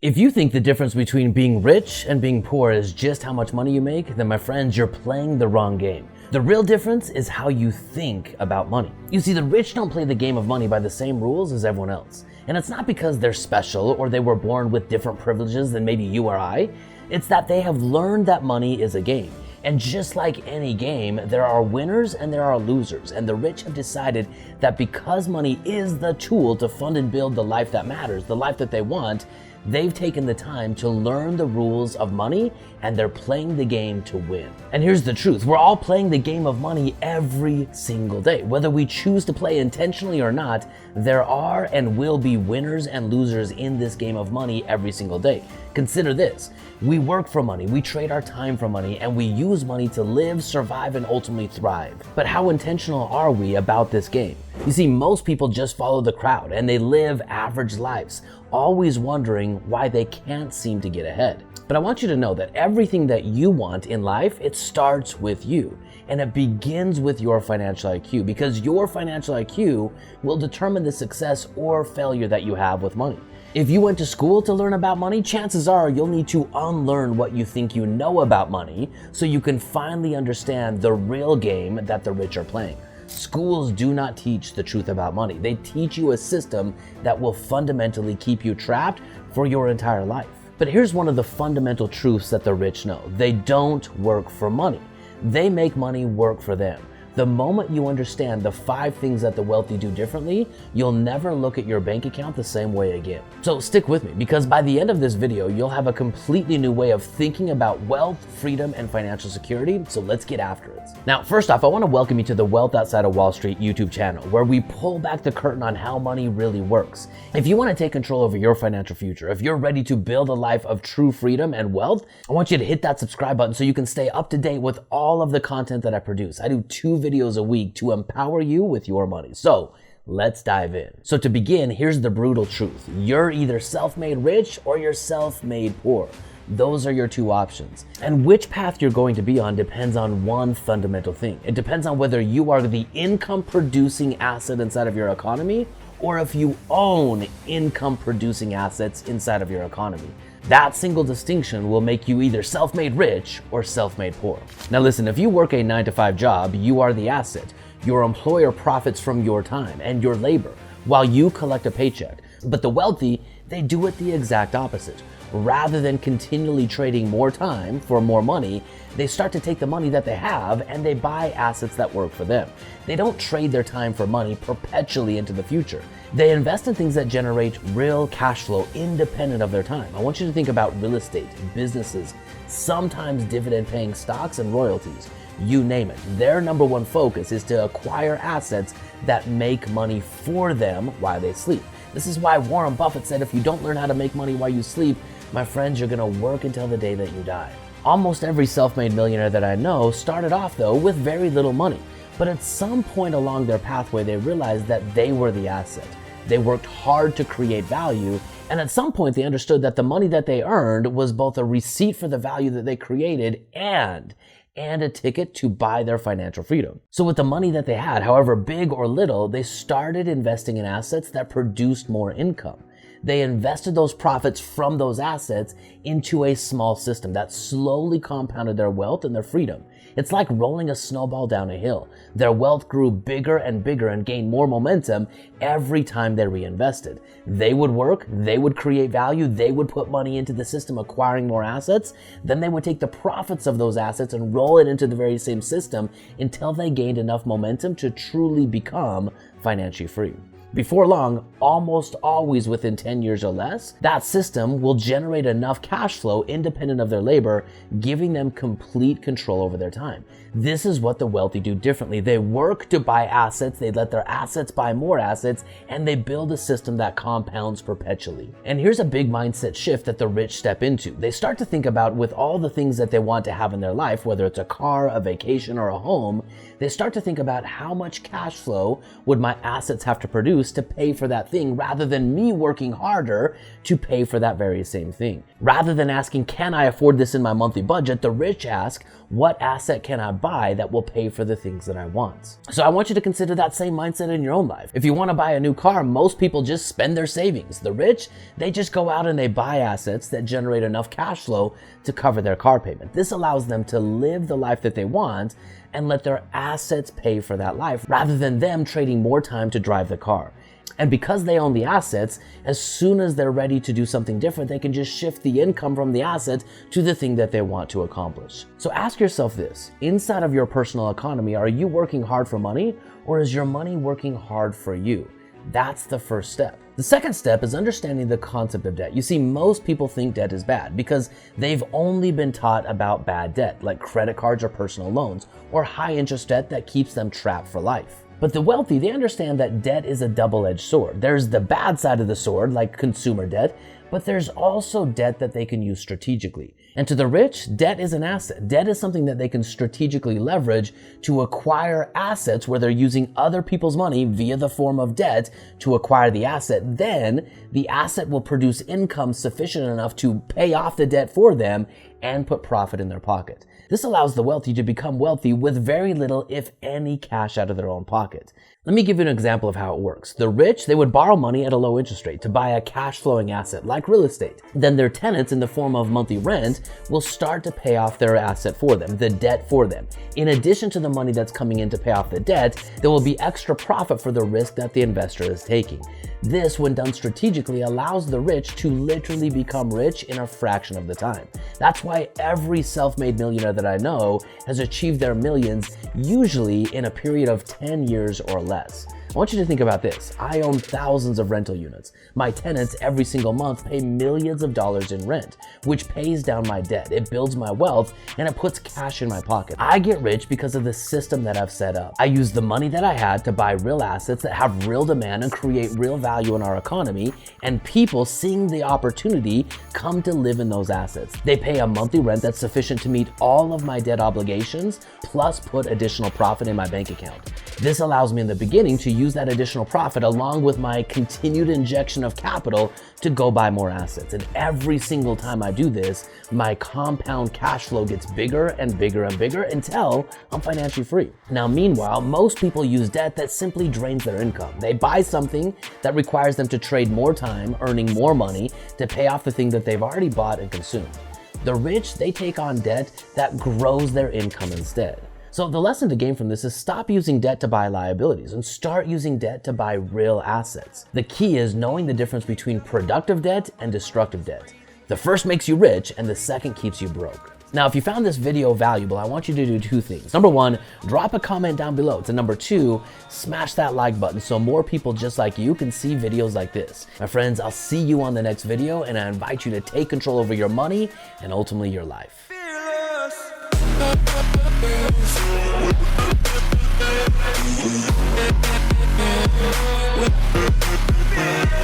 If you think the difference between being rich and being poor is just how much money you make, then my friends, you're playing the wrong game. The real difference is how you think about money. You see, the rich don't play the game of money by the same rules as everyone else. And it's not because they're special or they were born with different privileges than maybe you or I. It's that they have learned that money is a game. And just like any game, there are winners and there are losers. And the rich have decided that because money is the tool to fund and build the life that matters, the life that they want, they've taken the time to learn the rules of money and they're playing the game to win. And here's the truth, we're all playing the game of money every single day. Whether we choose to play intentionally or not, there are and will be winners and losers in this game of money every single day. Consider this, we work for money, we trade our time for money, and we use money to live, survive, and ultimately thrive. But how intentional are we about this game? You see, most people just follow the crowd and they live average lives, always wondering why they can't seem to get ahead. But I want you to know that everything that you want in life, it starts with you. And it begins with your financial IQ, because your financial IQ will determine the success or failure that you have with money. If you went to school to learn about money, chances are you'll need to unlearn what you think you know about money so you can finally understand the real game that the rich are playing. Schools do not teach the truth about money. They teach you a system that will fundamentally keep you trapped for your entire life. But here's one of the fundamental truths that the rich know. They don't work for money. They make money work for them. The moment you understand the 5 things that the wealthy do differently, you'll never look at your bank account the same way again. So stick with me, because by the end of this video, you'll have a completely new way of thinking about wealth, freedom, and financial security. So let's get after it. Now, first off, I want to welcome you to the Wealth Outside of Wall Street YouTube channel, where we pull back the curtain on how money really works. If you want to take control over your financial future, if you're ready to build a life of true freedom and wealth, I want you to hit that subscribe button so you can stay up to date with all of the content that I produce. I do 2 videos a week to empower you with your money. So let's dive in. So to begin, here's the brutal truth. You're either self-made rich or you're self-made poor. Those are your 2 options. And which path you're going to be on depends on one fundamental thing. It depends on whether you are the income producing asset inside of your economy or if you own income producing assets inside of your economy. That single distinction will make you either self-made rich or self-made poor. Now listen, if you work a 9-to-5 job, you are the asset. Your employer profits from your time and your labor while you collect a paycheck. But the wealthy, they do it the exact opposite. Rather than continually trading more time for more money, they start to take the money that they have and they buy assets that work for them. They don't trade their time for money perpetually into the future. They invest in things that generate real cash flow independent of their time. I want you to think about real estate, businesses, sometimes dividend-paying stocks and royalties. You name it. Their number one focus is to acquire assets that make money for them while they sleep. This is why Warren Buffett said, if you don't learn how to make money while you sleep, my friends, you're gonna work until the day that you die. Almost every self-made millionaire that I know started off though with very little money. But at some point along their pathway, they realized that they were the asset. They worked hard to create value, and at some point they understood that the money that they earned was both a receipt for the value that they created and a ticket to buy their financial freedom. So with the money that they had, however big or little, they started investing in assets that produced more income. They invested those profits from those assets into a small system that slowly compounded their wealth and their freedom. It's like rolling a snowball down a hill. Their wealth grew bigger and bigger and gained more momentum every time they reinvested. They would work, they would create value, they would put money into the system acquiring more assets, then they would take the profits of those assets and roll it into the very same system until they gained enough momentum to truly become financially free. Before long, almost always within 10 years or less, that system will generate enough cash flow independent of their labor, giving them complete control over their time. This is what the wealthy do differently. They work to buy assets, they let their assets buy more assets, and they build a system that compounds perpetually. And here's a big mindset shift that the rich step into. They start to think about, with all the things that they want to have in their life, whether it's a car, a vacation, or a home, they start to think about how much cash flow would my assets have to produce use to pay for that thing rather than me working harder to pay for that very same thing. Rather than asking, can I afford this in my monthly budget, the rich ask, what asset can I buy that will pay for the things that I want? So I want you to consider that same mindset in your own life. If you want to buy a new car, most people just spend their savings. The rich, they just go out and they buy assets that generate enough cash flow to cover their car payment. This allows them to live the life that they want and let their assets pay for that life rather than them trading more time to drive the car. And because they own the assets, as soon as they're ready to do something different, they can just shift the income from the asset to the thing that they want to accomplish. So ask yourself this, inside of your personal economy, are you working hard for money or is your money working hard for you? That's the first step. The second step is understanding the concept of debt. You see, most people think debt is bad because they've only been taught about bad debt, like credit cards or personal loans, or high interest debt that keeps them trapped for life. But the wealthy, they understand that debt is a double-edged sword. There's the bad side of the sword, like consumer debt, but there's also debt that they can use strategically. And to the rich, debt is an asset. Debt is something that they can strategically leverage to acquire assets where they're using other people's money via the form of debt to acquire the asset. Then the asset will produce income sufficient enough to pay off the debt for them and put profit in their pocket. This allows the wealthy to become wealthy with very little, if any, cash out of their own pocket. Let me give you an example of how it works. The rich, they would borrow money at a low interest rate to buy a cash flowing asset like real estate. Then their tenants, in the form of monthly rent, will start to pay off their asset for them, the debt for them. In addition to the money that's coming in to pay off the debt, there will be extra profit for the risk that the investor is taking. This, when done strategically, allows the rich to literally become rich in a fraction of the time. That's why every self-made millionaire that I know has achieved their millions usually in a period of 10 years or less. I want you to think about this. I own thousands of rental units. My tenants every single month pay millions of dollars in rent, which pays down my debt. It builds my wealth and it puts cash in my pocket. I get rich because of the system that I've set up. I use the money that I had to buy real assets that have real demand and create real value in our economy, and people seeing the opportunity come to live in those assets. They pay a monthly rent that's sufficient to meet all of my debt obligations, plus put additional profit in my bank account. This allows me in the beginning to use that additional profit along with my continued injection of capital to go buy more assets. And every single time I do this, my compound cash flow gets bigger and bigger and bigger until I'm financially free. Now, meanwhile, most people use debt that simply drains their income. They buy something that requires them to trade more time, earning more money to pay off the thing that they've already bought and consumed. The rich, they take on debt that grows their income instead. So the lesson to gain from this is stop using debt to buy liabilities and start using debt to buy real assets. The key is knowing the difference between productive debt and destructive debt. The first makes you rich and the second keeps you broke. Now, if you found this video valuable, I want you to do two things. Number one, drop a comment down below. And number two, smash that like button so more people just like you can see videos like this. My friends, I'll see you on the next video, and I invite you to take control over your money and ultimately your life.